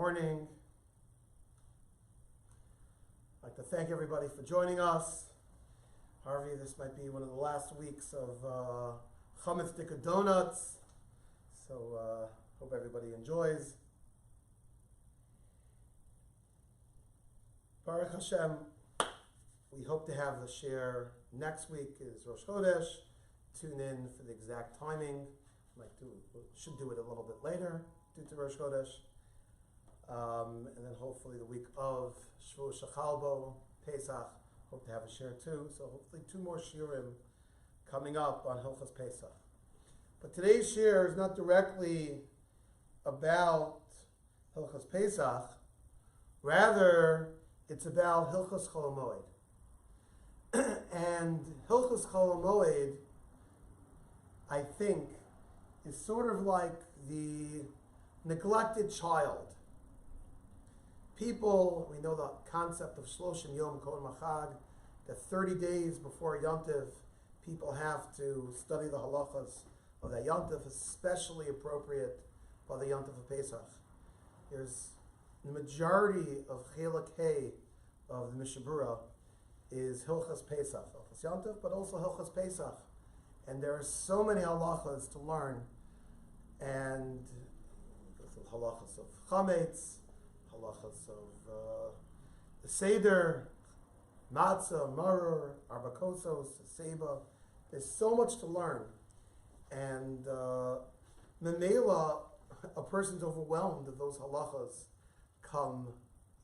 morning. I'd like to thank everybody for joining us. Harvey, this might be one of the last weeks of Chametz Dika Donuts, so hope everybody enjoys. Baruch Hashem, we hope to have the share next week is Rosh Chodesh. Tune in for the exact timing. Should do it a little bit later due to Rosh Chodesh. And then hopefully the week of Shavuot Shechalbo, Pesach, hope to have a share too. So hopefully 2 more shirim coming up on Hilchos Pesach. But today's share is not directly about Hilchos Pesach. Rather, it's about Hilchos Chol Hamoed. And Hilchos Chol Hamoed, I think, is sort of like the neglected child. People, we know the concept of Shloshim Yom Kol Machag, that 30 days before Yontiv, people have to study the halachas of that Yontiv, especially appropriate by the Yontiv of Pesach. There's the majority of Chelak Hay of the Mishabura is Hilchas Pesach, Hilchas Yontiv, but also Hilchas Pesach. And there are so many halachas to learn, and halachas of chametz, halachas of the seder, matzah, maror, arbakosos, seba. There's so much to learn, and memela, a person's overwhelmed that those halachas come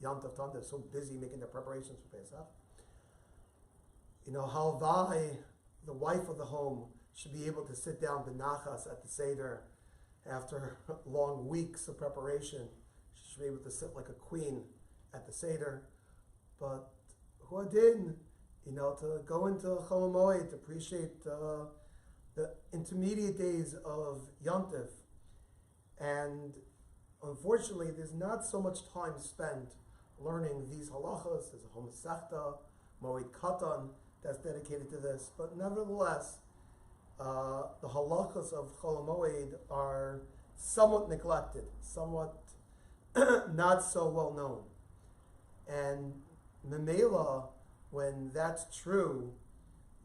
Yontif Tom. They're so busy making their preparations for Pesach. You know, halvai, the wife of the home, should be able to sit down benachas at the seder after long weeks of preparation. She should be able to sit like a queen at the seder. But huadin, you know, to go into Chol Hamoed, to appreciate the intermediate days of Yontif. And unfortunately, there's not so much time spent learning these halachas. There's a Hom Sechta, Moed Katan, that's dedicated to this. But nevertheless, the halachas of Chol Hamoed are somewhat neglected, somewhat not so well known. And memela, when that's true,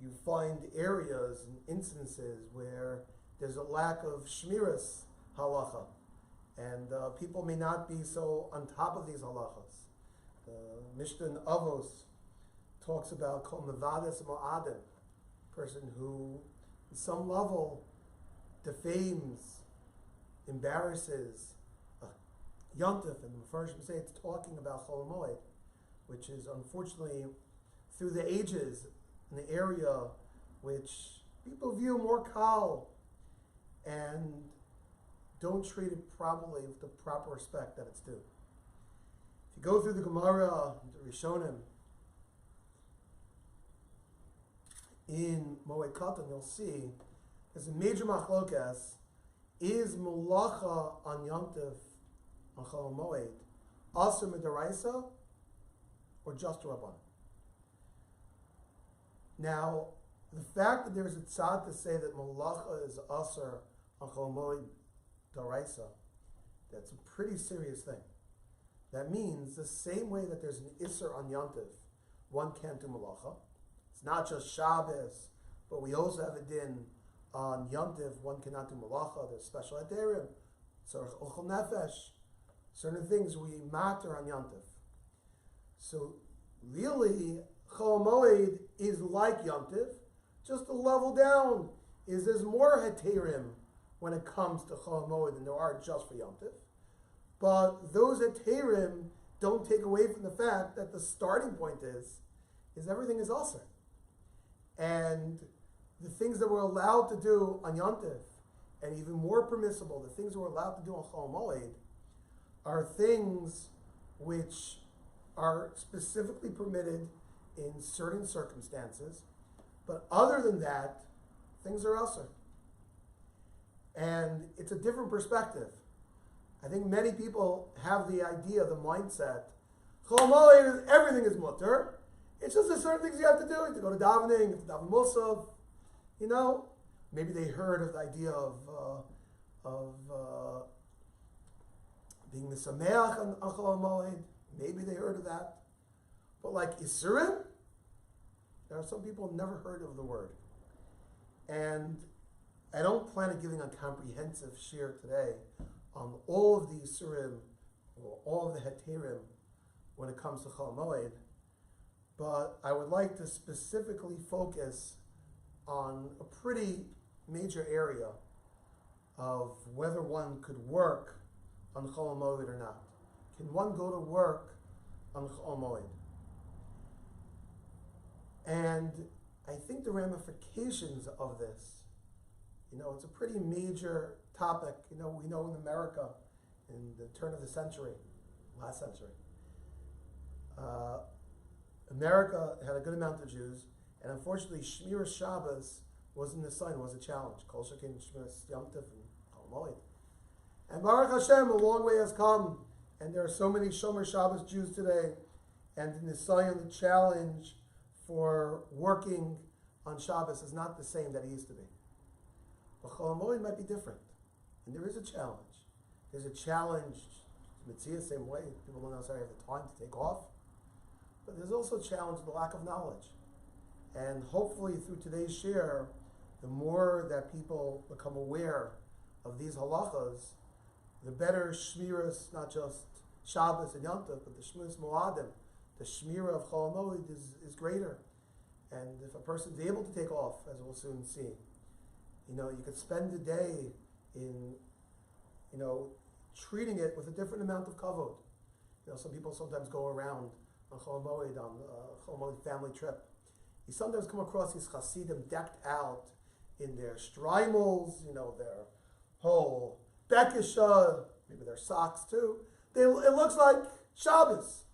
you find areas and instances where there's a lack of shmiras halacha, and people may not be so on top of these halachas. The Mishnah in Avos talks about kol mevades ma'adim, person who, on some level, defames, embarrasses Yontif, and the Mepharshim say it's talking about Chol Hamoed, which is unfortunately through the ages an area which people view more kal and don't treat it properly with the proper respect that it's due. If you go through the Gemara, the Rishonim, in Moed Katan, you'll see there's a major machlokas. Is mulacha on Yontif, on Chol Hamoed, aser midaraisa or just Rabban? Now, the fact that there's a tzad to say that mulacha is aser on Chol Hamoed daraisa, that's a pretty serious thing. That means the same way that there's an iser on Yontif, one can't do mulacha. It's not just Shabbos, but we also have a din on Yontif, one cannot do malacha. There's special aderim, tzarech ochel nefesh, certain things we matter on Yontif. So really, Chol Hamoed is like Yontif, just a level down. There's more heterim when it comes to Chol Hamoed than there are just for Yontif. But those heterim don't take away from the fact that the starting point is everything is also. And the things that we're allowed to do on Yontif, and even more permissible, the things that we're allowed to do on Chol Hamoed, are things which are specifically permitted in certain circumstances. But other than that, things are also. And it's a different perspective. I think many people have the idea, the mindset, Chol Hamoed is everything is mutter. It's just there's certain things you have to do. You have to go to davening, you have to daven musaf. You know, maybe they heard of the idea of being misameach on Chol Hamoed, maybe they heard of that. But like Isurim, there are some people who never heard of the word. And I don't plan on giving a comprehensive share today on all of the Isurim, or all of the Heterim, when it comes to Chol Hamoed, but I would like to specifically focus on a pretty major area of whether one could work on Chol Hamoed or not. Can one go to work on Chol Hamoed? And I think the ramifications of this, it's a pretty major topic. We know in America, in the turn of the century, last century, America had a good amount of Jews, and unfortunately, Shmiras Shabbos wasn't the sign, was a challenge. Kol Shekin Shmiras Yom Tov and Chol Hamoed. And Baruch Hashem, a long way has come, and there are so many Shomer Shabbos Jews today, and in the Zion, the challenge for working on Shabbos is not the same that it used to be. But Chol Hamoed might be different, and there is a challenge. There's a challenge, Mitzvah, same way, people don't necessarily have the time to take off, but there's also a challenge of the lack of knowledge. And hopefully through today's share, the more that people become aware of these halachas, the better shmiras, not just Shabbos and Yom Tov, but the shmiras moadim, the shmira of Chol Hamoed is greater. And if a person's able to take off, as we'll soon see, you could spend the day in, treating it with a different amount of kavod. Some people sometimes go around on Chol Hamoed, on Chol Hamoed family trip. You sometimes come across these Hasidim decked out in their streimels, their whole bekisha, maybe their socks too. It looks like Shabbos.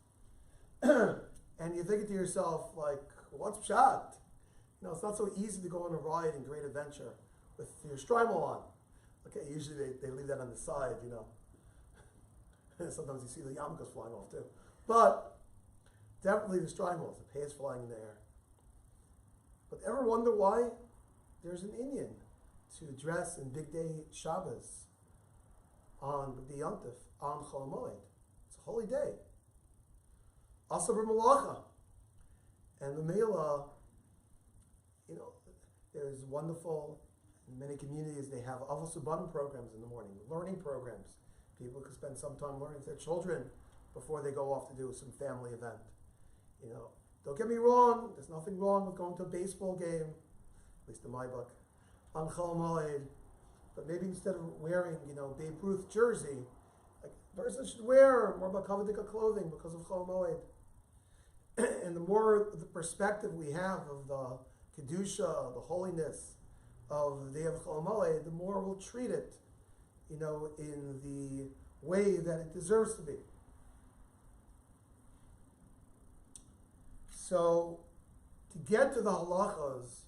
And you're thinking to yourself, like, what's pshat? It's not so easy to go on a ride in great adventure with your streimel on. Okay, usually they leave that on the side, Sometimes you see the yarmulkes flying off too. But definitely the streimels, the pants flying in the air. But ever wonder why there's an Indian to dress in Big Day Shabbos on the Yom Tov, on Chol Hamoed? It's a holy day. Also Malacha. And the Mela, there's wonderful, in many communities they have Avos Ubanim programs in the morning, learning programs. People can spend some time learning with their children before they go off to do some family event. Don't get me wrong, there's nothing wrong with going to a baseball game, at least in my book, on Chol Hamoed. But maybe instead of wearing, Babe Ruth jersey, a person should wear more Bakavadika clothing because of Chol Hamoed. And the more the perspective we have of the Kedusha, the holiness of the day of Chol Hamoed, the more we'll treat it, in the way that it deserves to be. So, to get to the halachas,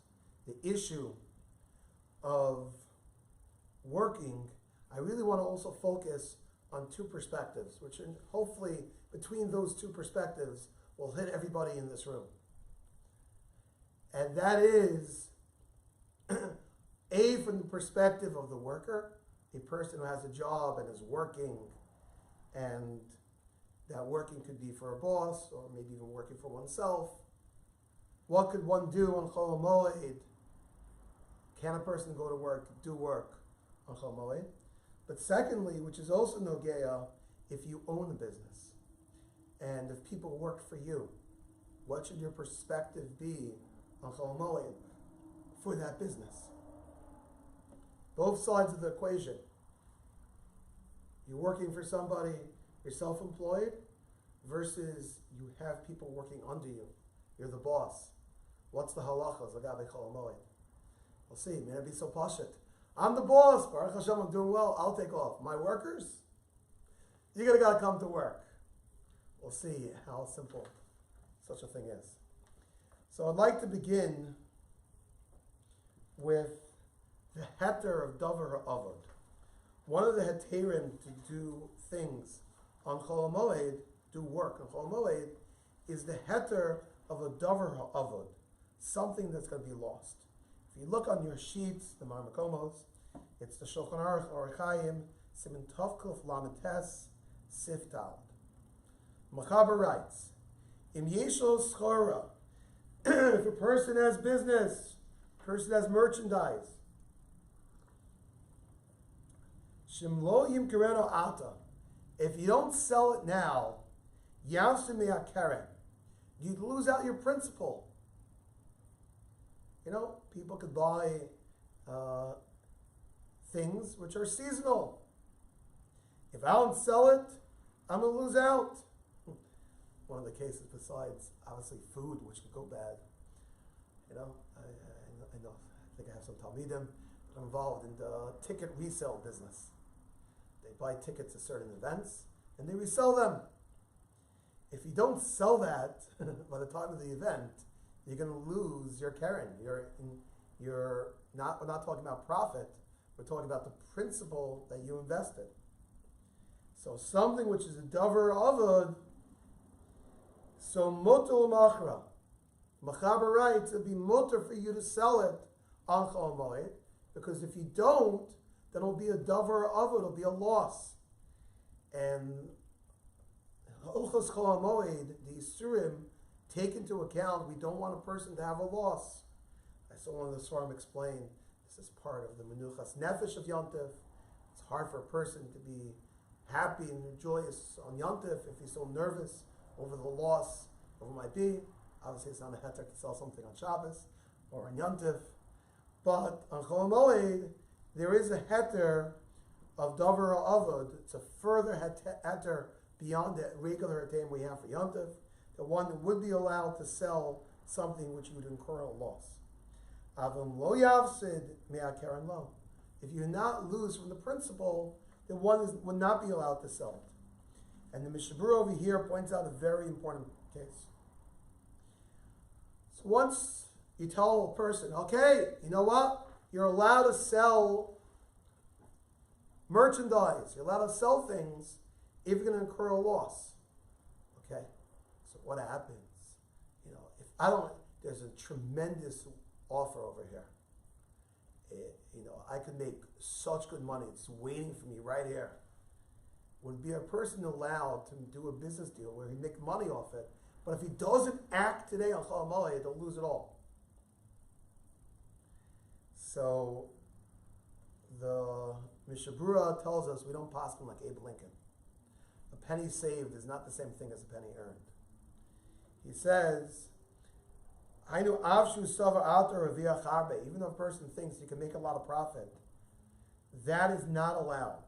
the issue of working, I really want to also focus on two perspectives, which hopefully between those two perspectives will hit everybody in this room. And that is, A, from the perspective of the worker, a person who has a job and is working, and that working could be for a boss, or maybe even working for oneself. What could one do on Chol Hamoed? Can a person go to work, do work on Chol Hamoed? But secondly, which is also Nogeya, if you own a business, and if people work for you, what should your perspective be on Chol Hamoed for that business? Both sides of the equation. You're working for somebody, you're self-employed, versus you have people working under you. You're the boss. What's the halachas? Agabe Chol Hamoed. We'll see. May it be so pashut. I'm the boss. Baruch Hashem, I'm doing well. I'll take off. My workers, you're going to come to work. We'll see how simple such a thing is. So I'd like to begin with the heter of davar ha'avod. One of the heterim to do things on Chol Hamoed, do work on Chol Hamoed, is the heter of a davar ha'avod, something that's going to be lost. If you look on your sheets, the Marmakomos, it's the Shulchan Aruch Orach Chaim, Siman Tov Kuf Lamed Tes, Siftal. Machaber writes, Im yeshol schora, if a person has business, person has merchandise, Shimlo yimkereno ata, if you don't sell it now, yavsim me'akeren, you'd lose out your principal. You know, people could buy things which are seasonal. If I don't sell it, I'm going to lose out. One of the cases besides, obviously, food, which could go bad. You know, I know, I think I have some Talmidim that are involved in the ticket resale business. They buy tickets to certain events, and they resell them. If you don't sell that by the time of the event, you're going to lose your Karen. We're not talking about profit. We're talking about the principle that you invested. So something which is a davar avod, so motul machra. Machaber writes, it'll be mutter for you to sell it on Chol Hamoed, because if you don't, then it'll be a davar avod, it'll be a loss. And Hilchos Chol Hamoed, the Isurim, take into account, we don't want a person to have a loss. I saw one of the Svarim explain, this is part of the Menuchas Nefesh of Yontif. It's hard for a person to be happy and joyous on Yontif if he's so nervous over the loss of what might be. Obviously, it's not a heter to sell something on Shabbos or on Yontif. But on Chol Hamoed, there is a heter of Davar Avod. It's a further heter beyond the regular heter we have for Yontif. The one would be allowed to sell something which would incur a loss. Avim lo yavsid me'akeren lo. If you not lose from the principal, then one would not be allowed to sell it. And the Mishabur over here points out a very important case. So once you tell a person, okay, you know what? You're allowed to sell merchandise. You're allowed to sell things if you're going to incur a loss. Okay? So what happens? You know, if I don't, there's a tremendous offer over here. You know, I could make such good money. It's waiting for me right here. Would be a person allowed to do a business deal where he make money off it, but if he doesn't act today on Chol Hamoed, he'll lose it all. So the Mishabura tells us we don't paskin like Abe Lincoln. A penny saved is not the same thing as a penny earned. He says, I know avshu sava alter via charbe. Even though a person thinks he can make a lot of profit, that is not allowed.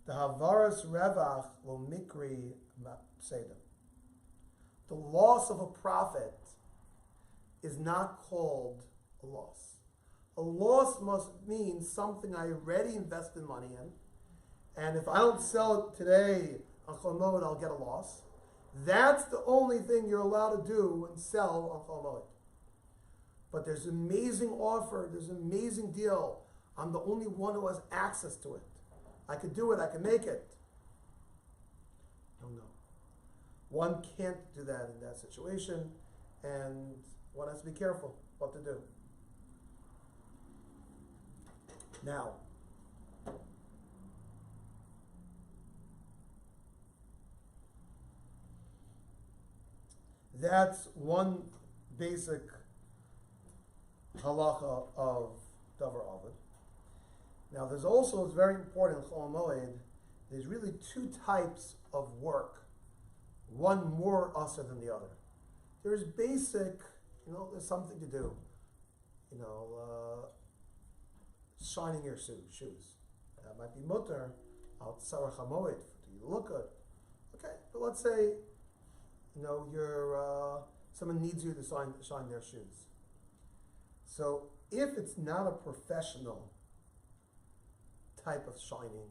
The havaras revach lo mikri seda. The loss of a profit is not called a loss. A loss must mean something I already invested money in, and if I don't sell it today on Chol Hamoed, I'll get a loss. That's the only thing you're allowed to do and sell on Chol Hamoed. But there's an amazing offer, there's an amazing deal. I'm the only one who has access to it. I could do it, I can make it. No. One can't do that in that situation, and one has to be careful what to do. Now, that's one basic halacha of Davar Avod. Now, there's also, it's very important in Chol Hamoed, there's really two types of work, one more usher than the other. There's basic, there's something to do, shining your shoes. That might be mutter, al Chol Hamoed, do you look good? Okay, but let's say, someone needs you to shine their shoes. So if it's not a professional type of shining,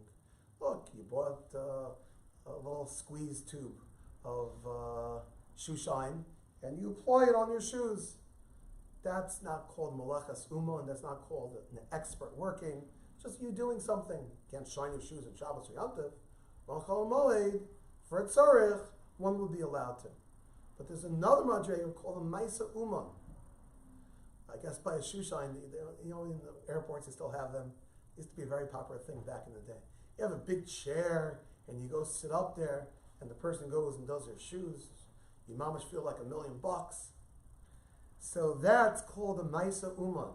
look, you bought a little squeeze tube of shoe shine and you apply it on your shoes. That's not called malachas uma, and that's not called an expert working. Just you doing something. You can't shine your shoes in Shabbos or Yom Tov. On Chol Hamoed, for a tzarech, one will be allowed to. But there's another madrega called a maisa uma. I guess by a shoe shine, in the airports they still have them. It used to be a very popular thing back in the day. You have a big chair, and you go sit up there, and the person goes and does their shoes, your mamash feel like $1,000,000. So that's called a Maisa Uman.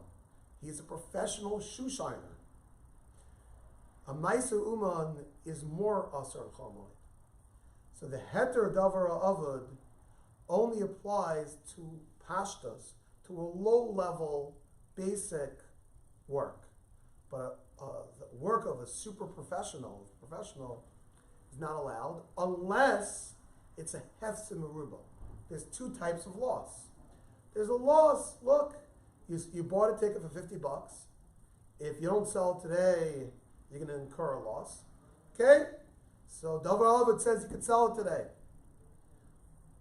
He's a professional shoe shiner. A Maisa Uman is more Asar Chol Hamoed. So the Heter Davar Avod only applies to pashtas, to a low-level, basic work. But the work of a super professional is not allowed unless it's a hefse meruba. There's two types of loss. There's a loss. Look, you bought a ticket for $50. If you don't sell it today, you're going to incur a loss. Okay? So Davar Avod says you can sell it today.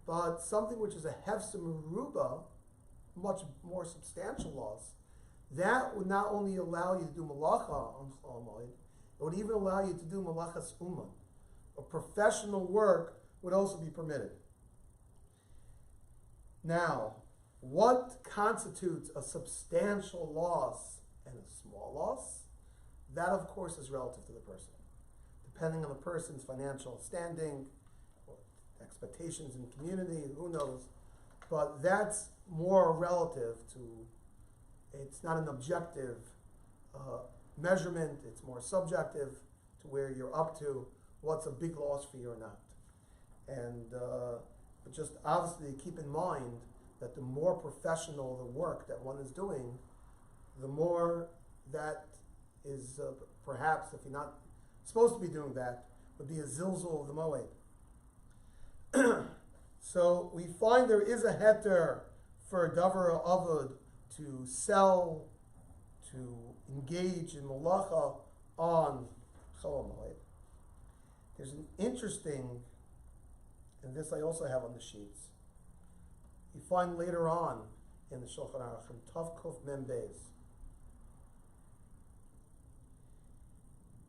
But something which is a hefse meruba, much more substantial loss, that would not only allow you to do malacha on Chol Hamoed, it would even allow you to do malachas uman. A professional work would also be permitted. Now, what constitutes a substantial loss and a small loss? That, of course, is relative to the person. Depending on the person's financial standing, or expectations in the community, who knows. But that's more relative to, it's not an objective measurement, it's more subjective to where you're up to, what's a big loss for you or not. And but just obviously keep in mind that the more professional the work that one is doing, the more that is perhaps, if you're not supposed to be doing that, would be a zilzul of the moed. So we find there is a heter for a davar avod to sell, to engage in malacha on Chol Hamoed. There's an interesting, and this I also have on the sheets, you find later on in the Shulchan Aruch, in Tav Kuf Mem Beis,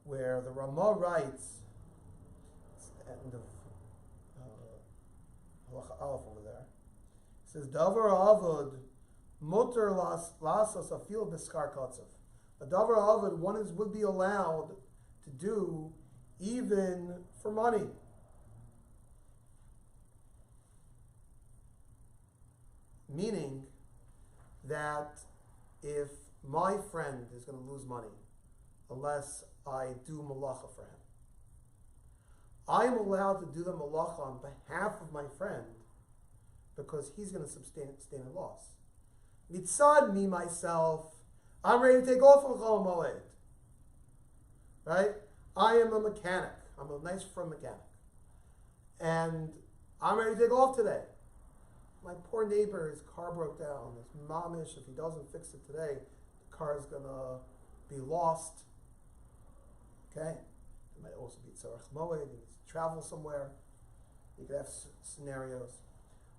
where the Ramah writes, it's the end of Halacha Aleph over there, it says, Davar Avod Muter lasas afil b'skar katzav. A davar avod would be allowed to do even for money. Meaning that if my friend is going to lose money unless I do malacha for him, I'm allowed to do the malacha on behalf of my friend because he's going to sustain a loss. Mitzad me, myself, I'm ready to take off on Chol Hamoed. Right? I am a mechanic. I'm a nice firm mechanic. And I'm ready to take off today. My poor neighbor, his car broke down. His momish, if he doesn't fix it today, the car is going to be lost. Okay? It might also be Tzarech Moed. He needs to travel somewhere. You could have scenarios.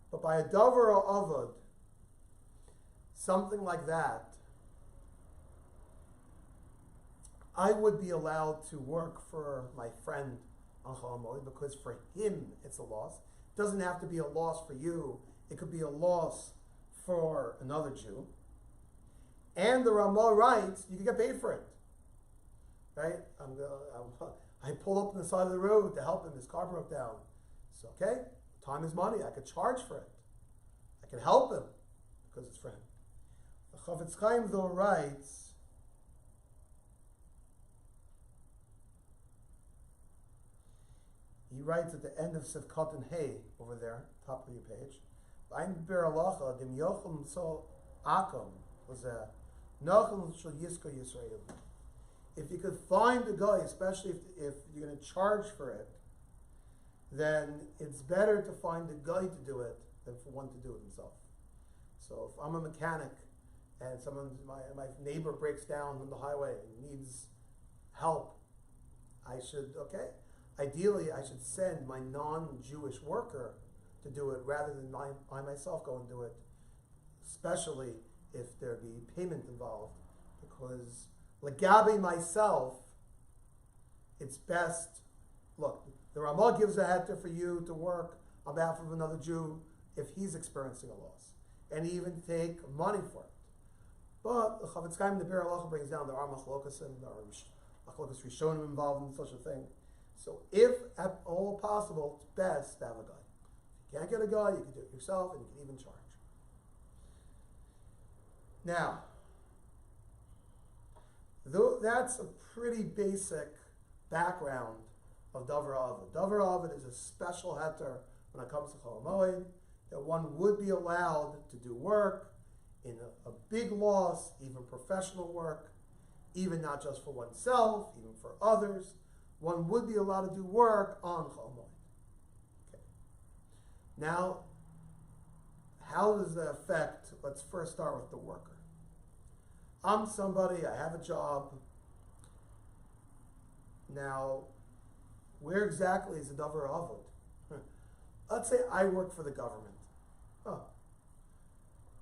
But by a davar or avod, something like that, I would be allowed to work for my friend on Chol Hamoed because for him it's a loss. It doesn't have to be a loss for you. It could be a loss for another Jew. And the Ramah writes, you can get paid for it. Right? I pull up on the side of the road to help him. His car broke down. So, okay, time is money. I could charge for it. I could help him because it's for him. The Chavetz Chaim, though, writes, he writes at the end of Sivkot and Hay, over there, top of your page, if you could find a guy, especially if you're going to charge for it, then it's better to find a guy to do it than for one to do it himself. So if I'm a mechanic and my neighbor breaks down on the highway and needs help, ideally I should send my non-Jewish worker to do it rather than I myself go and do it, especially if there be payment involved, because legabe myself, it's best, look, the Ramah gives a heter for you to work on behalf of another Jew if he's experiencing a loss, and even take money for it. But the Chavetz Chaim, the Biur Halacha, brings down there are machlokas and there are machlokas rishonim involved in such a thing. So if at all possible, it's best to have a guy. If you can't get a guy, you can do it yourself, and you can even charge. Now, that's a pretty basic background of Davar Avod. Davar Avod is a special heter when it comes to Chol Hamoed, that one would be allowed to do work in a big loss, even professional work, even not just for oneself, even for others. One would be allowed to do work on Chol Hamoed. Okay. Now, how does that affect? Let's first start with the worker. I'm somebody, I have a job. Now, where exactly is the Davar Avod? Let's say I work for the government.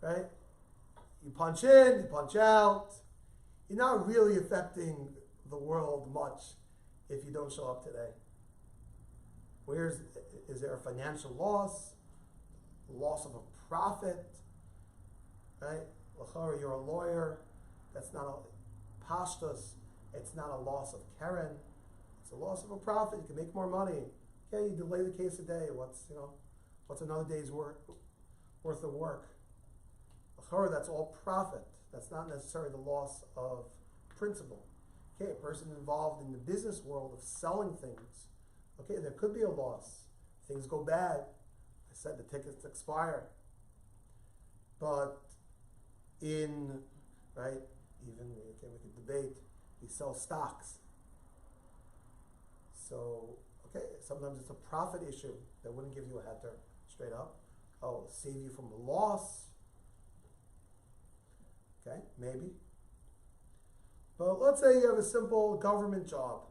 Right? You punch in, you punch out. You're not really affecting the world much if you don't show up today. Is there a financial loss? Loss of a profit? Right? You're a lawyer. That's not a pashtus. It's not a loss of keren. It's a loss of a profit. You can make more money. Okay, you delay the case a day. What's another day's worth of work? That's all profit. That's not necessarily the loss of principle. Okay, a person involved in the business world of selling things. Okay, there could be a loss. Things go bad. I said the tickets expire. But even we could debate. We sell stocks. So sometimes it's a profit issue that wouldn't give you a heter straight up. Oh, save you from a loss. Okay, maybe. But let's say you have a simple government job.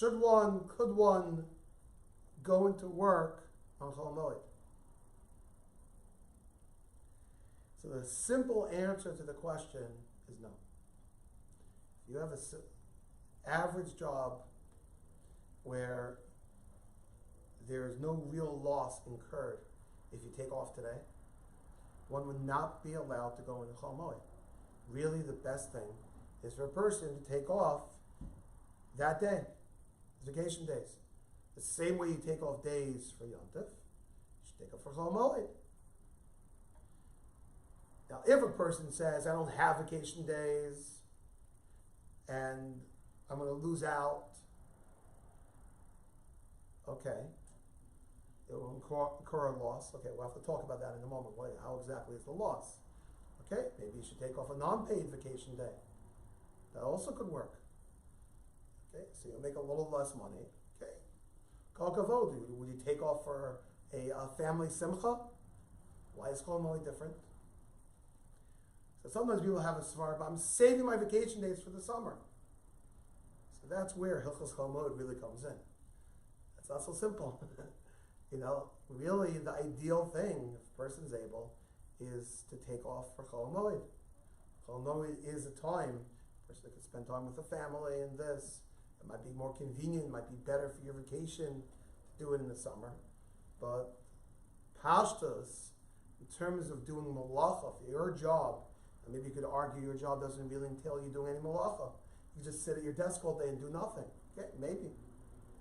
Could one go into work on Chol Hamoed? So the simple answer to the question is no. If you have an average job where there is no real loss incurred if you take off today, one would not be allowed to go into Chol Hamoed. Really, the best thing is for a person to take off that day, vacation days. The same way you take off days for Yom Tov, you should take off for Chol Hamoed. Now, if a person says, I don't have vacation days, and I'm going to lose out, okay, it will incur a loss. Okay, we'll have to talk about that in a moment. How exactly is the loss? Okay, maybe you should take off a non-paid vacation day. That also could work. Okay, so you'll make a little less money. Okay, Kol Kavod, would you take off for a family simcha? Why is Chol Hamoed different? So sometimes people have a smart, but I'm saving my vacation days for the summer. So that's where Hilchos Chol Hamoed really comes in. It's not so simple. Really the ideal thing, if a person's able, is to take off for Chol Hamoed. Chol Hamoed is a time a person can spend time with the family and this. It might be more convenient, it might be better for your vacation to do it in the summer. But pashtus, in terms of doing malacha, for your job, and maybe you could argue your job doesn't really entail you doing any malacha. You just sit at your desk all day and do nothing. Okay, maybe.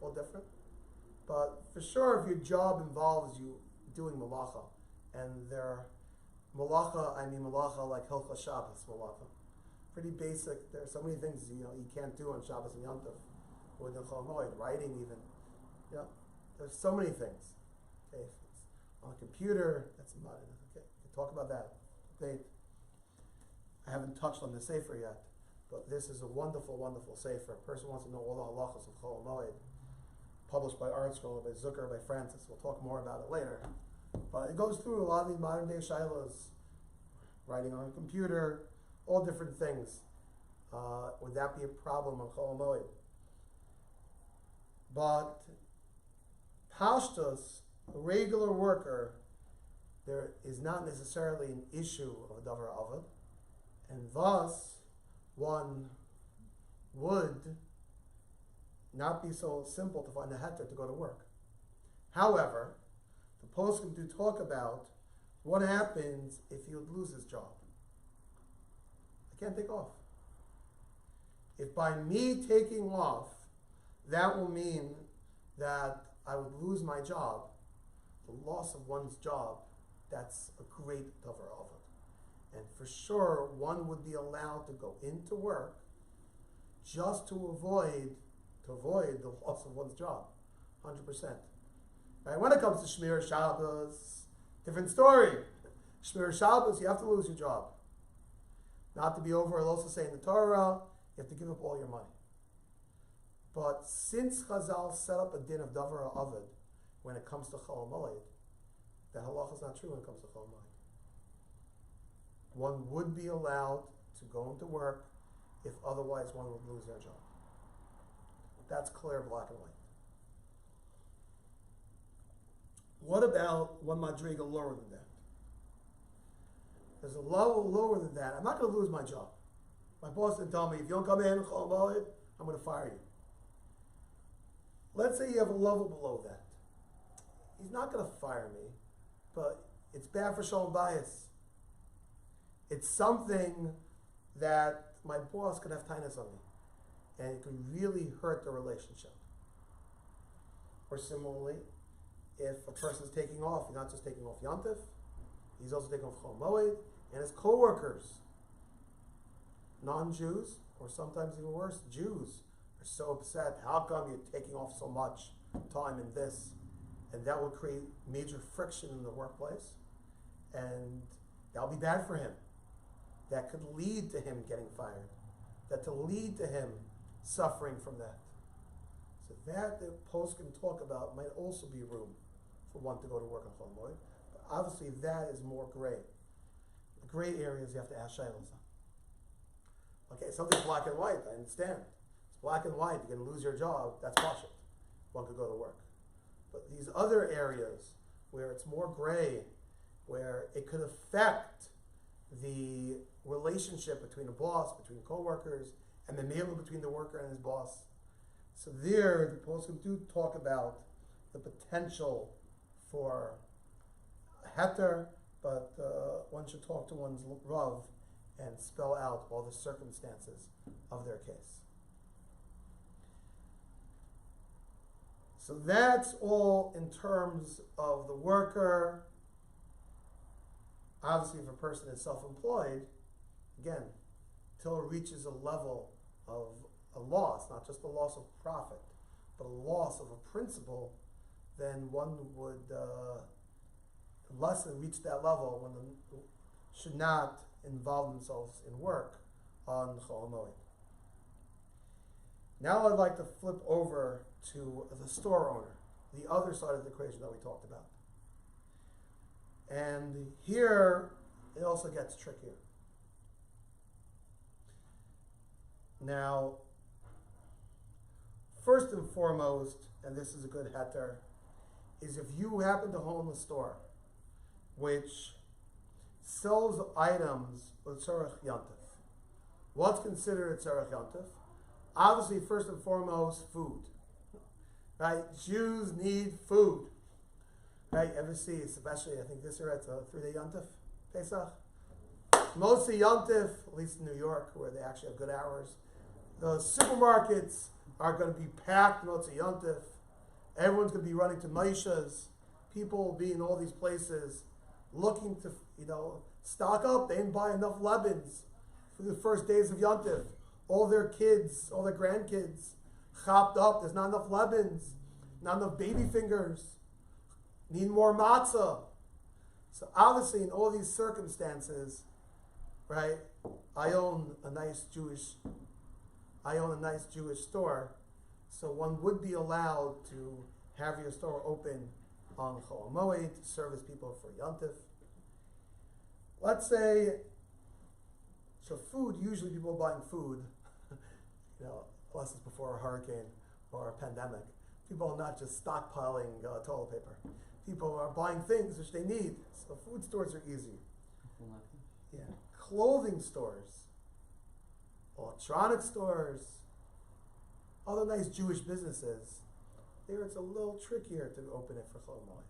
A little different. But for sure, if your job involves you doing malacha, and malacha like Hilchos Shabbos malacha, pretty basic. There are so many things you can't do on Shabbos and Yom Tov, or the Chol Hamoed, writing even. There's so many things. Okay, if it's on a computer, that's about it. Okay, we can talk about that. Okay. I haven't touched on the Sefer yet, but this is a wonderful, wonderful Sefer. A person wants to know all the halachas of Chol Hamoed, published by Art Scroll, by Zucker, by Francis. We'll talk more about it later. But it goes through a lot of these modern day shilas, writing on a computer, all different things. Would that be a problem on Chol Hamoed? But pashtus, a regular worker, there is not necessarily an issue of a Davar Avod, and thus one would not be so simple to find a heter to go to work. However, the poskim do talk about what happens if he would lose his job. I can't take off. If by me taking off, that will mean that I would lose my job, the loss of one's job, that's a great davar avod. And for sure, one would be allowed to go into work just to avoid the loss of one's job, 100%. Right? When it comes to Shmir Shabbos, different story. Shmir Shabbos, you have to lose your job. Not to be over, I'll also say in the Torah, you have to give up all your money. But since Chazal set up a din of davar avod when it comes to Chol Hamoed, that halacha is not true when it comes to Chol Hamoed. One would be allowed to go into work if otherwise one would lose their job. That's clear, black and white. What about one madriga lower than that? There's a level lower than that. I'm not going to lose my job. My boss didn't tell me, if you don't come in, Chol Hamoed, I'm going to fire you. Let's say you have a level below that. He's not going to fire me, but it's bad for shalom bias. It's something that my boss could have tinus on me, and it could really hurt the relationship. Or similarly, if a person is taking off, he's not just taking off Yontif, he's also taking off Chol Hamoed, and his co-workers, non-Jews, or sometimes even worse, Jews, are so upset. How come you're taking off so much time in this? And that will create major friction in the workplace, and that'll be bad for him. That could lead to him getting fired. That to lead to him suffering from that. So that the post can talk about might also be room for one to go to work on Chol Hamoed. But obviously that is more gray. The gray areas you have to ask shaylos on. Okay, something's black and white, I understand. It's black and white, you're going to lose your job, that's pashut. One could go to work. But these other areas where it's more gray, where it could affect the relationship between a boss, between co-workers, and the male between the worker and his boss. So there, the poskim do talk about the potential for a heter, but one should talk to one's Rav and spell out all the circumstances of their case. So that's all in terms of the worker. Obviously, if a person is self-employed, again, till it reaches a level of a loss, not just a loss of profit, but a loss of a principle, then one would, unless it reached that level, one should not involve themselves in work on Chol Hamoed. Now I'd like to flip over to the store owner, the other side of the equation that we talked about. And here, it also gets trickier. Now, first and foremost, and this is a good heter, is if you happen to own a store which sells items with tzarech yantif. What's considered a tzarech yantif? Obviously, first and foremost, food. Right? Jews need food. Right? Ever see, especially, I think this year it's a 3-day Yontif, Pesach. Mostly Yontif, at least in New York, where they actually have good hours. The supermarkets are going to be packed mostly Yontif. Everyone's going to be running to Maishas. People will be in all these places looking to, stock up. They didn't buy enough lebens for the first days of Yontif. All their kids, all their grandkids, chopped up. There's not enough lebens, not enough baby fingers. Need more matzah. So obviously, in all these circumstances, right? I own a nice Jewish store, so one would be allowed to have your store open on Chol Hamoed to service people for Yontif. Let's say, so food. Usually, people are buying food, unless it's before a hurricane or a pandemic. People are not just stockpiling toilet paper. People are buying things which they need. So food stores are easy. Yeah. Clothing stores, electronic stores, other nice Jewish businesses, there it's a little trickier to open it for Chol Hamoed.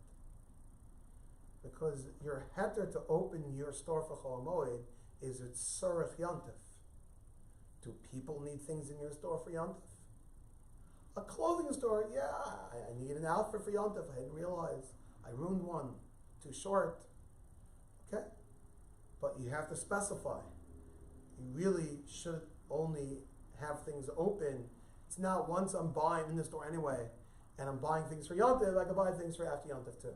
Because your heter to open your store for Chol Hamoed is it's Tzarech Yantif. Do people need things in your store for Yontif? A clothing store, yeah, I need an outfit for Yontif. I didn't realize. I ruined one. Too short. Okay? But you have to specify. You really should only have things open. It's not once I'm buying in the store anyway, and I'm buying things for Yontif, I can buy things for after Yontif too.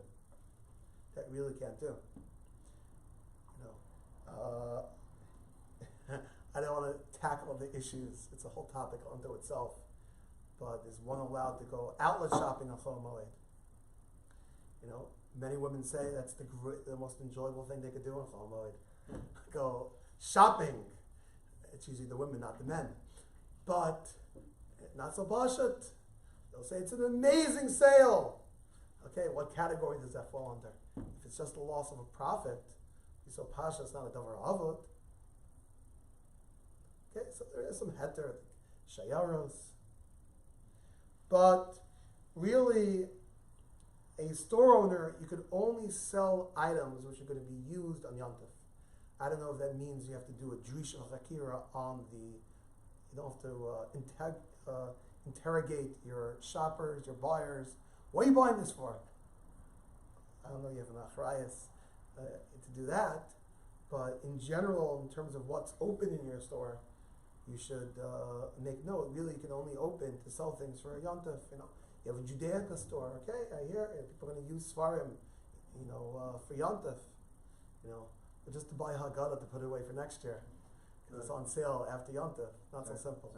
That really can't do. I don't want to tackle the issues. It's a whole topic unto itself. But is one allowed to go outlet shopping on Chol Hamoed? Many women say that's the most enjoyable thing they could do on Chol Hamoed. Go shopping. It's usually the women, not the men. But not so bashut. They'll say it's an amazing sale. Okay, what category does that fall under? If it's just the loss of a profit, so pasha is not a davar avot. Okay, so there is some heter, shayaros. But really, a store owner, you could only sell items which are going to be used on Yontif. I don't know if that means you have to do a drish of hakira on the, you don't have to interrogate your shoppers, your buyers. What are you buying this for? I don't know, you have an achrayas to do that. But in general, in terms of what's open in your store, you should make note. Really, you can only open to sell things for a Yontif. You have a Judaica store. Okay, I hear people are going to use Svarim, for Yontif. But just to buy Haggadah to put it away for next year, because it's on sale after Yontif. Not so simple.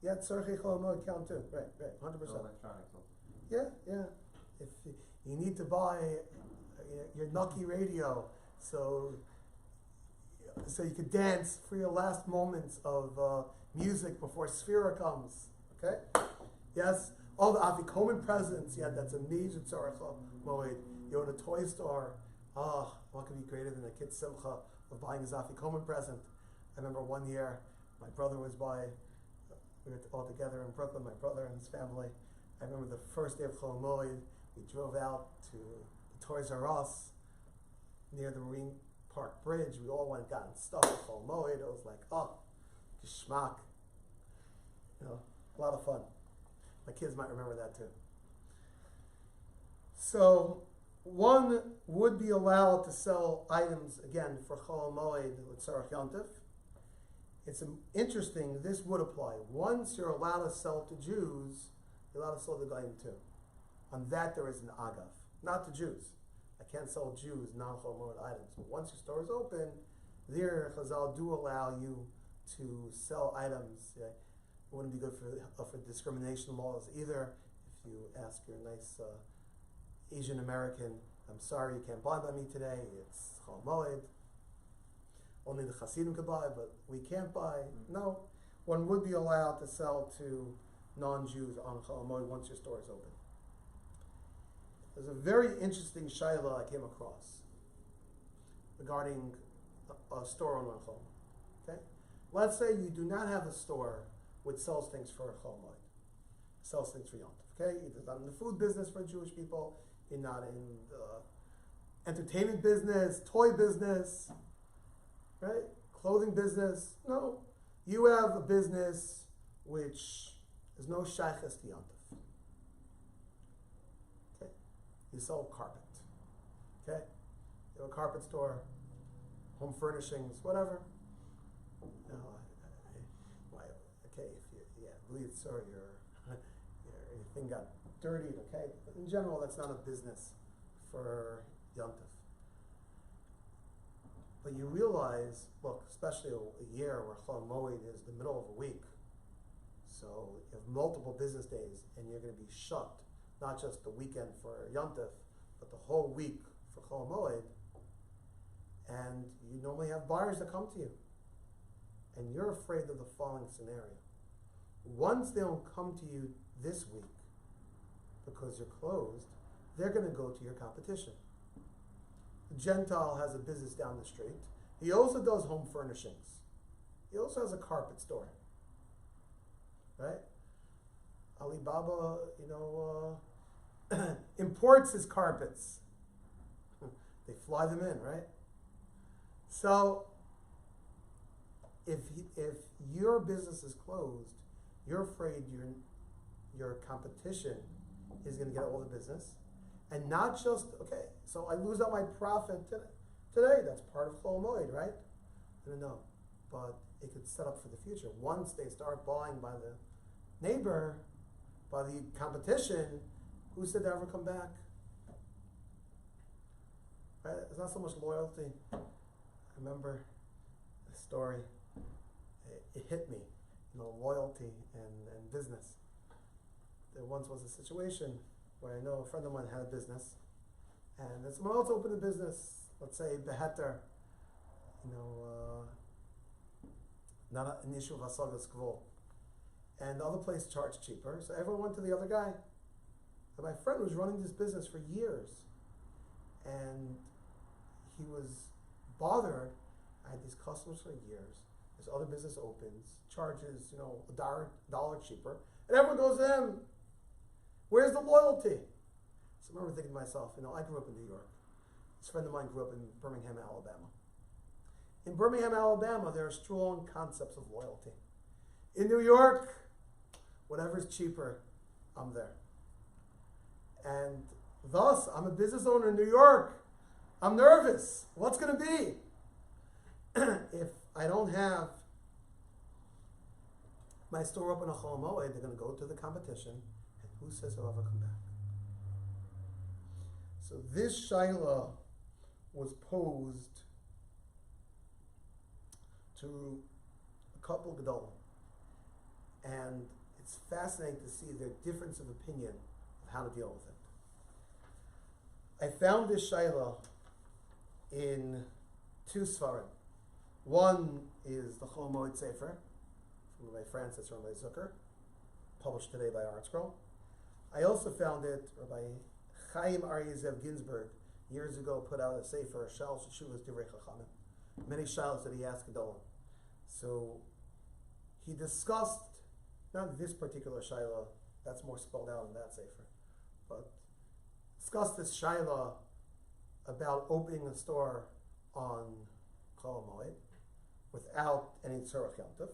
Yeah, Tzarchei Chol Hamoed count too. Right, 100%. Electronics also. Yeah. If you need to buy your Nucky radio, so you could dance for your last moments of music before Sphira comes. Okay? Yes? All the Afikomen presents, yeah, that's a major Tzarech Hamoed. You're in a toy store. What could be greater than a kid simcha of buying his Afikomen present? I remember one year, my brother was we were all together in Brooklyn, my brother and his family. I remember the first day of Chol Hamoed, we drove out to the Toys R Us near the Marine Park Bridge. We all went and got stuff at Chol Hamoed. It was like, geschmack. A lot of fun. My kids might remember that too. So, one would be allowed to sell items, again, for Chol Hamoed with Tzarech Yontif. It's interesting, this would apply. Once you're allowed to sell to Jews, you're allowed to sell to Goyim too. On that there is an agav, not to Jews. I can't sell Jews non-Chol Hamoed items. But once your store is open, there Chazal do allow you to sell items. Yeah? It wouldn't be good for discrimination laws either. If you ask your nice Asian American, I'm sorry you can't buy by me today, it's Chol Hamoed. Only the Hasidim could buy, but we can't buy. No, one would be allowed to sell to non-Jews on Chol Hamoed once your store is open. There's a very interesting shayla I came across regarding a store on Chol Hamoed. Okay, let's say you do not have a store which sells things for Chol Hamoed, sells things for Yontif. Okay, you're not in the food business for Jewish people. You're not in the entertainment business, toy business. Right? Clothing business. No. You have a business which is no shaykhs to Yontif. Okay? You sell carpet. Okay? You have a carpet store, home furnishings, whatever. Okay, sorry, your thing got dirtied, okay? But in general, that's not a business for Yontif. But you realize, look, especially a year where Chol Hamoed is the middle of a week, so you have multiple business days, and you're going to be shut, not just the weekend for Yontif, but the whole week for Chol Hamoed, and you normally have buyers that come to you, and you're afraid of the following scenario. Once they don't come to you this week because you're closed, they're going to go to your competition. The Gentile has a business down the street. He also does home furnishings. He also has a carpet store. Right? Alibaba, imports his carpets. They fly them in, right? So, if your business is closed, you're afraid your competition is going to get all the business, and not just okay. So I lose out my profit today. That's part of Chol Hamoed, right? No, but it could set up for the future. Once they start buying by the neighbor, by the competition, who said they ever come back? Right? It's not so much loyalty. I remember a story. It hit me, loyalty and business. There once was a situation where I know a friend of mine had a business, and then someone else opened a business, let's say Beheter, not an issue of Asagas Gvul. And the other place charged cheaper, so everyone went to the other guy. And my friend was running this business for years, and he was bothered. I had these customers for years. This other business opens, charges, a dollar cheaper, and everyone goes to him. Where's the loyalty? So I remember thinking to myself, I grew up in New York. This friend of mine grew up in Birmingham, Alabama. In Birmingham, Alabama, there are strong concepts of loyalty. In New York, whatever's cheaper, I'm there. And thus, I'm a business owner in New York. I'm nervous. What's going to be? If I don't have my store open a Chol Hamoed, they're going to go to the competition, and who says he'll ever come back? So this shaila was posed to a couple Gedolim, and it's fascinating to see their difference of opinion of how to deal with it. I found this shaila in two Sfarim. One is the Chol Hamoed Sefer from Rabbi Francis Rabbi Zucker, published today by Art Scroll. I also found it, Rabbi Chaim Aryeh Ginsburg, years ago put out a Sefer, Shal Shuvas Divrei Chachamim, many shalos that he asked Gedolim. So he discussed, not this particular shaila, that's more spelled out in that Sefer, but discussed this shaila about opening a store on Chol Hamoed without any tzorach Yom Tov.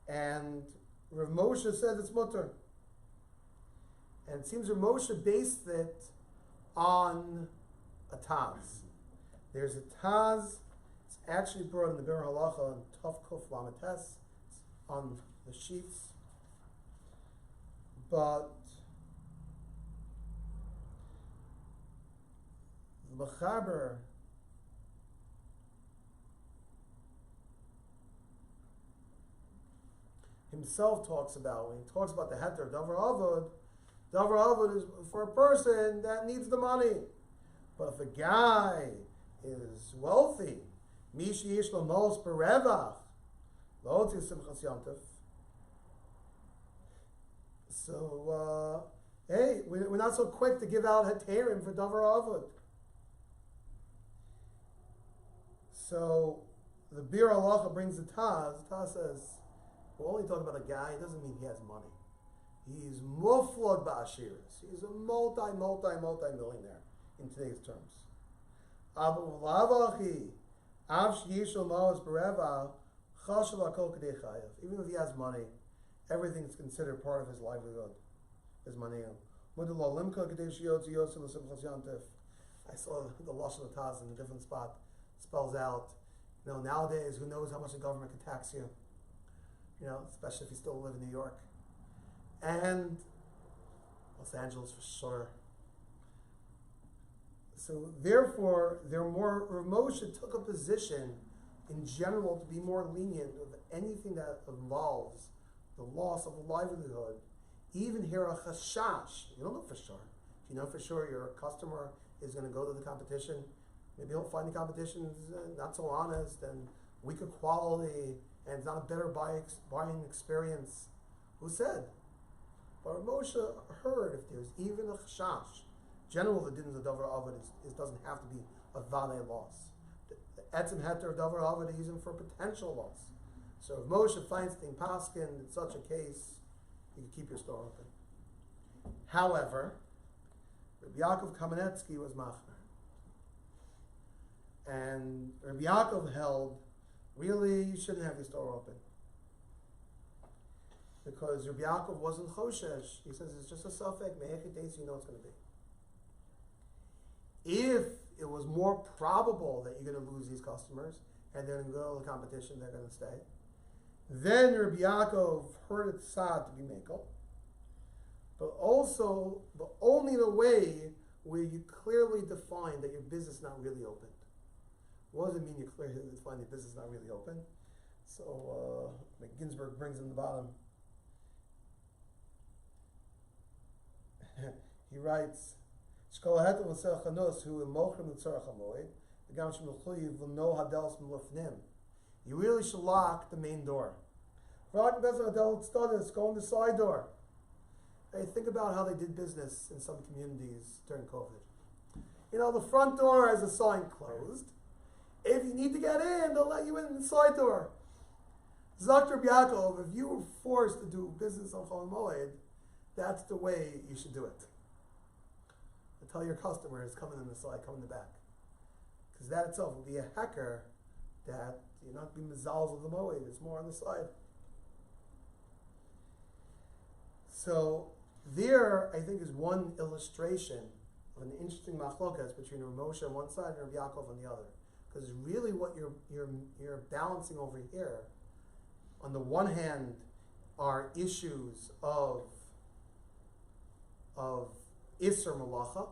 And Rav Moshe said it's mutter. And it seems Rav Moshe based it on a Taz. There's a Taz, it's actually brought in the Bir Halacha and Tov Kuf Lamates, on the sheets. But the Mechaber himself talks about, when he talks about the heter, Davar Avod is for a person that needs the money. But if a guy is wealthy, Mishi Yish Lo Mos Berevach, Lo Tzim Simchas Yom Tov. So, hey, we're not so quick to give out heterim for Davar Avod. So, the Bir Halacha brings the Taz. The Taz says, we're only talking about a guy, it doesn't mean he has money. He's muflog ba'ashiris. He's a multi-millionaire in today's terms. Even if he has money, everything is considered part of his livelihood, his money. I saw the Lashon of Taz in a different spot. Spells out, nowadays, who knows how much the government can tax you? Especially if you still live in New York. And Los Angeles for sure. So therefore, Rav Moshe took a position in general to be more lenient of anything that involves the loss of a livelihood. Even here a chashash, you don't know for sure. If you know for sure your customer is going to go to the competition, maybe he'll find the competition not so honest and weaker quality, and it's not a better buying experience. Who said? But Rav Moshe heard if there's even a chashash, general the din of Davar Avod doesn't have to be a vale loss. The etzem heter of Davar Avod is using for potential loss. So if Moshe finds thing paskin in such a case, you can keep your store open. However, Rabbi Yaakov Kamenetsky was machmer, and Rabbi Yaakov held really you shouldn't have your store open. Because Rabbi Yaakov wasn't choshesh. He says it's just a suffix, me'echid days, you know it's going to be. If it was more probable that you're going to lose these customers and they're going to go to the competition, they're going to stay, then Rabbi Yaakov heard it sad to be mekel, but only in a way where you clearly define that your business is not really open. What does it mean you clearly define your business is not really open? So Ginsburg brings in the bottom. He writes, Chol Hamoed who mochrim Chol Hamoed, the gam shemulchuyiv will know hadels melufnim. You really should lock the main door. Go in the side door. Hey, think about how they did business in some communities during COVID. You know, the front door has a sign closed. If you need to get in, they'll let you in the side door. Zak Rabbi Yaakov, if you were forced to do business on Chol Hamoed, that's the way you should do it. And tell your customers, come in the side, come in the back. Because that itself will be a hacker that you're not being mizals of the moed, it's more on the side. So there, I think, is one illustration of an interesting machlokas between Rav Moshe on one side and Rav Yaakov on the other. Because really what you're balancing over here, on the one hand, are issues of Isser Malacha.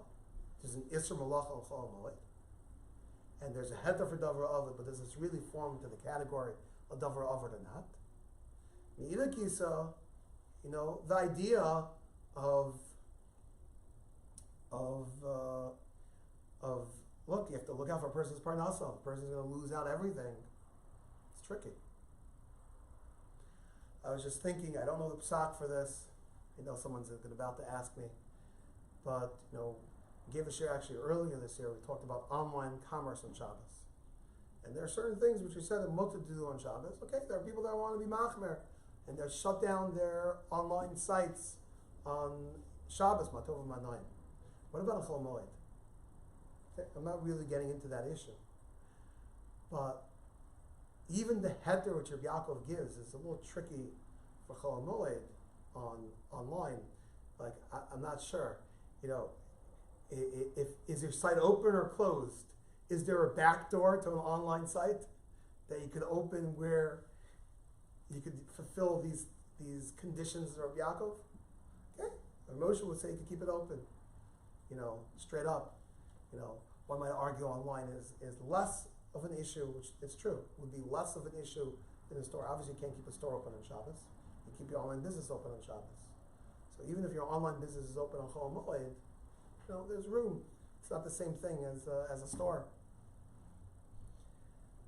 There's an Isser Malacha on Chol Hamoed, and there's a Heter for Davar Avod, but does this really fall into the category of Davar Avod or not? Me'ila Kisa, you know, the idea of look, you have to look out for a person's parnasa. The person's going to lose out everything. It's tricky. I was just thinking, I don't know the psak for this. I know someone's about to ask me. But, you know, we gave a share actually earlier this year. We talked about online commerce on Shabbos. And there are certain things which we said are mutter to do on Shabbos. Okay, there are people that want to be machmer. And they shut down their online sites on Shabbos, Matov Manayim. What about a Chol Hamoed? Okay, I'm not really getting into that issue. But even the heter which Rabbi Yaakov gives is a little tricky for Chol Hamoed online. Like, I'm not sure. You know, if is your site open or closed? Is there a back door to an online site that you could open where you could fulfill these conditions of Yaakov? Okay, Moshe would say you could keep it open. You know, straight up. You know, one might argue online is less of an issue, which is true, would be less of an issue in a store. Obviously, you can't keep a store open on Shabbos. You keep your online business open on Shabbos. So even if your online business is open on Chol Hamoed, you know, there's room. It's not the same thing as a store.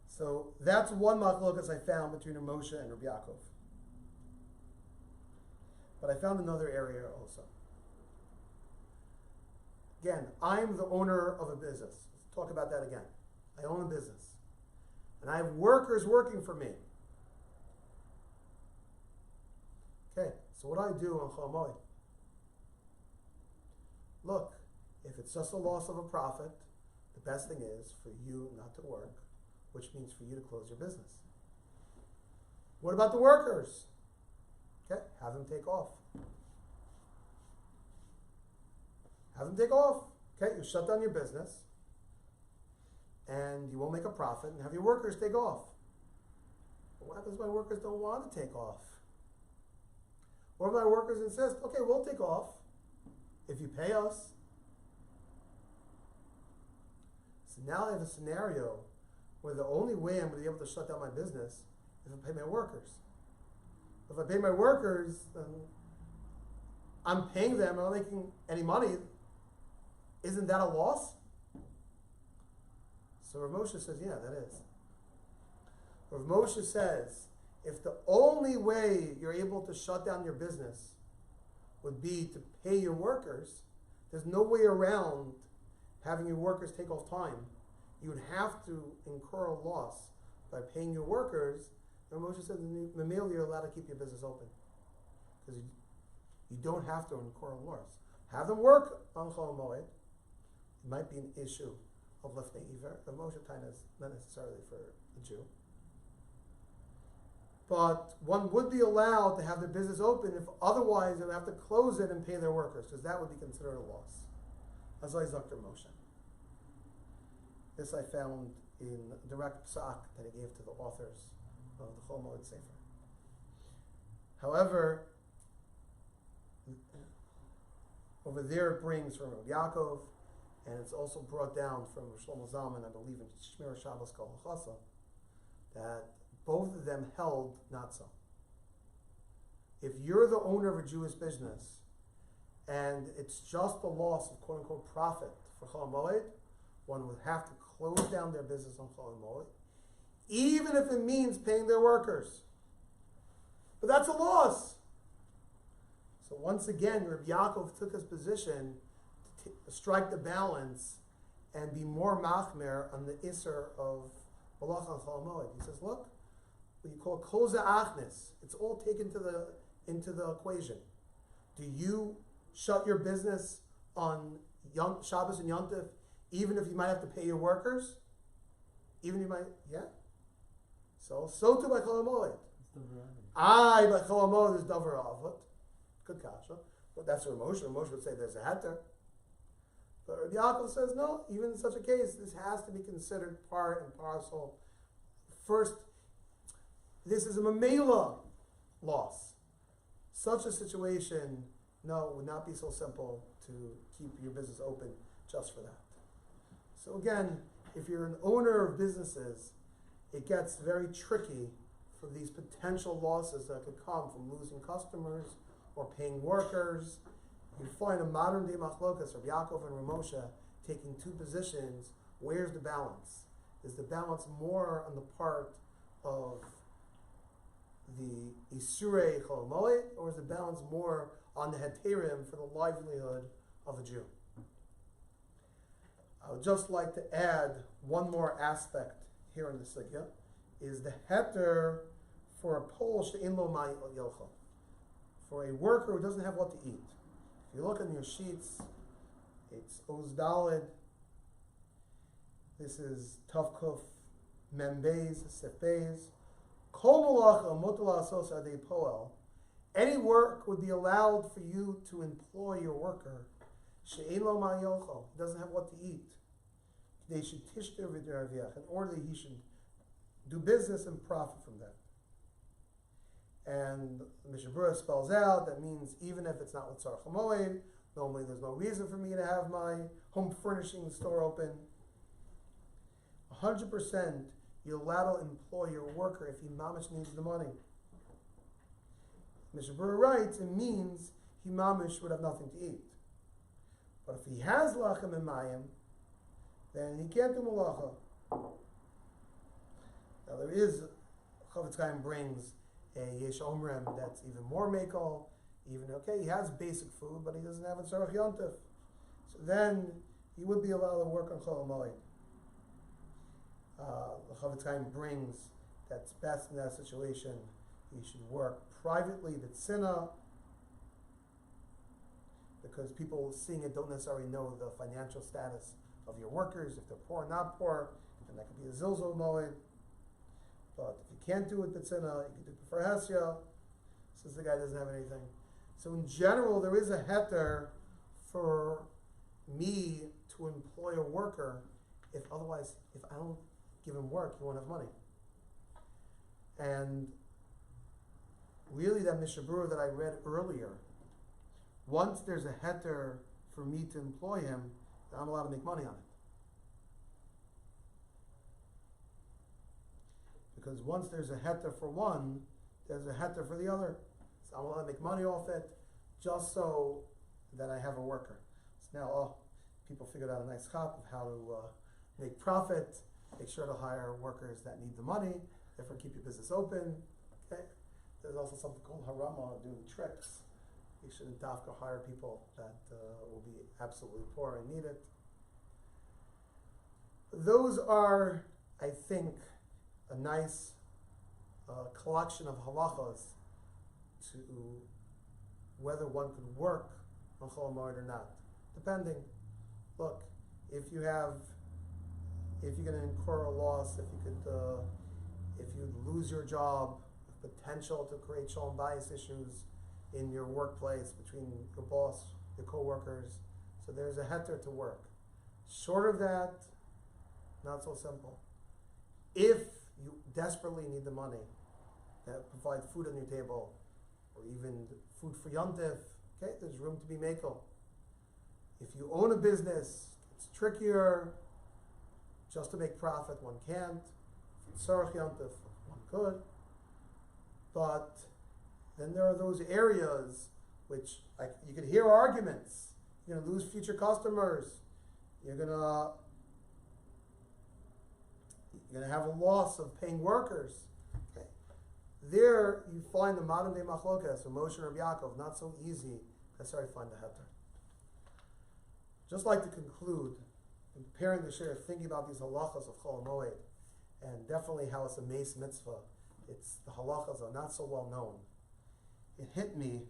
So that's one machlokas I found between Moshe and Rabbi Yaakov. But I found another area also. Again, I'm the owner of a business. Let's talk about that again. I own a business. And I have workers working for me. Okay, so what do I do on Chol Hamoed? Look, if it's just a loss of a profit, the best thing is for you not to work, which means for you to close your business. What about the workers? Okay, have them take off. Have them take off. Okay, you shut down your business, and you won't make a profit, and have your workers take off. But what happens if my workers don't want to take off? Or if my workers insist, okay, we'll take off if you pay us. So now I have a scenario where the only way I'm going to be able to shut down my business is if I pay my workers. If I pay my workers, then I'm paying them, I'm not making any money. Isn't that a loss? So Rav Moshe says, yeah, that is. Rav Moshe says, if the only way you're able to shut down your business would be to pay your workers, there's no way around having your workers take off time. You would have to incur a loss by paying your workers. And Moshe said, Mamil, you're allowed to keep your business open. Because you don't have to incur a loss. Have them work on Chol Hamoed. It might be an issue of lifting Iver. The Moshe time is not necessarily for a Jew. But one would be allowed to have their business open if otherwise they would have to close it and pay their workers, because that would be considered a loss. Azai Dr. Moshe. This I found in direct psak that he gave to the authors of the Chol Hamoed Sefer. However, over there it brings from Rabbi Yaakov, and it's also brought down from Shlomo Zalman, I believe, in Shmir Shabbos Kol Hachasa, that both of them held not so. If you're the owner of a Jewish business and it's just the loss of quote unquote profit for Chol Hamoed, one would have to close down their business on Chol Hamoed, even if it means paying their workers. But that's a loss. So once again, Rabbi Yaakov took his position to strike the balance and be more machmer on the isser of Malach on Chol Hamoed. He says, look, what you call koza achnis, it's all taken into the equation. Do you shut your business on Shabbos and Yontif, even if you might have to pay your workers? Even if you might, yeah. So too by Chol Hamoed. By Chol Hamoed is davar avot. Good kasha. But that's where Moshe would say there's a heter. But Rabbi Yaakov says, no, even in such a case, this has to be considered part and parcel. First, this is a mamela loss. Such a situation, no, it would not be so simple to keep your business open just for that. So again, if you're an owner of businesses, it gets very tricky for these potential losses that could come from losing customers or paying workers. You find a modern day machlokas, Rabbi Yaakov and Ramosha, taking two positions. Where's the balance? Is the balance more on the part of the Isurei Chol Hamoed, or is the balance more on the heterim for the livelihood of a Jew? I would just like to add one more aspect here in the sugya, is the heter for a Pol she'en lo ma yochel, for a worker who doesn't have what to eat. If you look in your sheets, it's Oz Daled. This is Tav Kuf Mem Beis Sef Beis. Kol malacha mutar la'asos adei poel. Any work would be allowed for you to employ your worker. She'en lo ma yochel. He doesn't have what to eat. They should tishter v'deraviach, in order that he should do business and profit from that. And Mishabura spells out that means even if it's not with Chol Hamoed, normally there's no reason for me to have my home furnishing store open. 100% you're allowed to employ your worker if he mamish needs the money. Mishabura writes it means he mamish would have nothing to eat. But if he has lachem and mayim, then he can't do malacha. Now there is, Chavetz Chaim brings a Yesh Omrim that's even more mekel, even, okay, he has basic food, but he doesn't have a Tzarech Yontif. So then he would be allowed to work on Chol Hamoed. The Chavetz Chaim brings that's best in that situation. He should work privately, b'tzina, because people seeing it don't necessarily know the financial status of your workers, if they're poor or not poor, and that could be a zilzol moed. But if you can't do it b'tzina, you can do it for hesya, since the guy doesn't have anything. So in general, there is a heter for me to employ a worker, if otherwise, if I don't give him work, he won't have money. And really that Mishabura that I read earlier, once there's a heter for me to employ him, then I'm allowed to make money on it. Because once there's a heter for one, there's a heter for the other. So I'm allowed to make money off it, just so that I have a worker. So now, people figured out a nice chop of how to make profit, make sure to hire workers that need the money, therefore keep your business open. Okay. There's also something called harama, doing tricks. You shouldn't dafka hire people that will be absolutely poor and need it. Those are, I think, a nice collection of halachas to whether one could work on Chol Hamoed or not, depending. Look, if you're going to incur a loss, if you lose your job, potential to create shalom bias issues in your workplace between your boss, your coworkers. So there's a heter to work. Short of that, not so simple. If you desperately need the money to provide food on your table, or even food for yontif, okay, there's room to be makel. If you own a business, it's trickier. Just to make profit, one can't. Tzarech yontif, one could. But then there are those areas which, like, you could hear arguments. You're going to lose future customers. You're going to have a loss of paying workers. Okay. There you find the modern day machlokas, of Moshe and Rabbi Yaakov, not so easy. That's where I find the heter. Just like to conclude, in preparing the share, thinking about these halachas of Chol Hamoed, and definitely how it's a mace mitzvah. It's the halachas are not so well known. It hit me,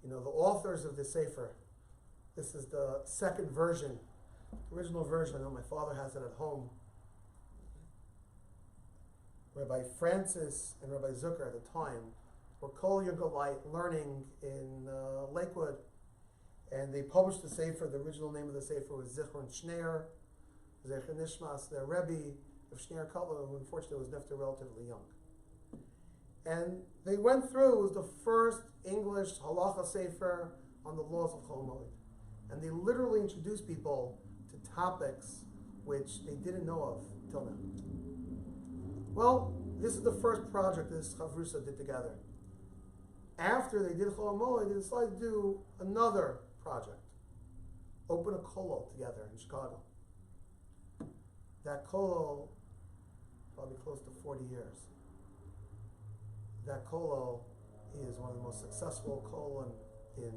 the authors of this sefer. This is the second version, the original version. I know my father has it at home. Rabbi Francis and Rabbi Zucker at the time were Kol Yungalite learning in Lakewood, and they published the sefer. The original name of the sefer was Zichron Shneir, Zecher Nishmas, their Rebbe of Shneir Kala, who unfortunately was nifter relatively young. And they went through, it was the first English halacha sefer on the laws of Chol Hamoed. And they literally introduced people to topics which they didn't know of till now. Well, this is the first project this Chavrusa did together. After they did Chol Hamoed, they decided to do another project. Open a kollel together in Chicago. That kollel, probably close to 40 years. That kollel is one of the most successful kollel in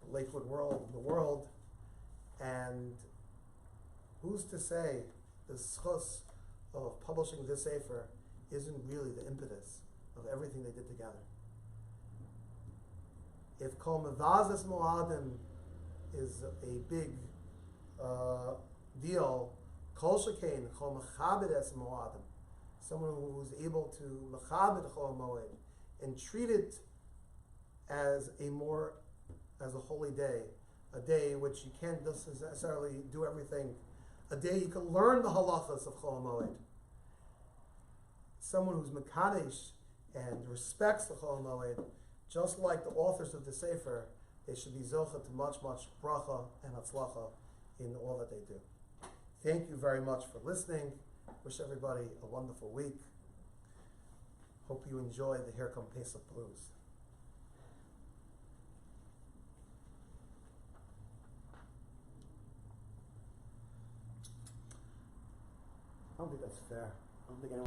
the Lakewood world, the world. And who's to say the schus of publishing this sefer isn't really the impetus of everything they did together? If Kol Mevazes Moadim is a big deal, Kol Shekain, Kol Mechabedes Moadim, someone who was able to Mechabed Chol Hamoed and treat it as a holy day, a day in which you can't necessarily do everything, a day you can learn the halachas of Chol Hamoed. Someone who's Mekadesh and respects the Chol Hamoed, just like the authors of the Sefer, they should be zocha to much, much bracha and hatzlacha in all that they do. Thank you very much for listening. Wish everybody a wonderful week. Hope you enjoy the Here Come Pesach Blues. I don't think that's fair. I don't think anyone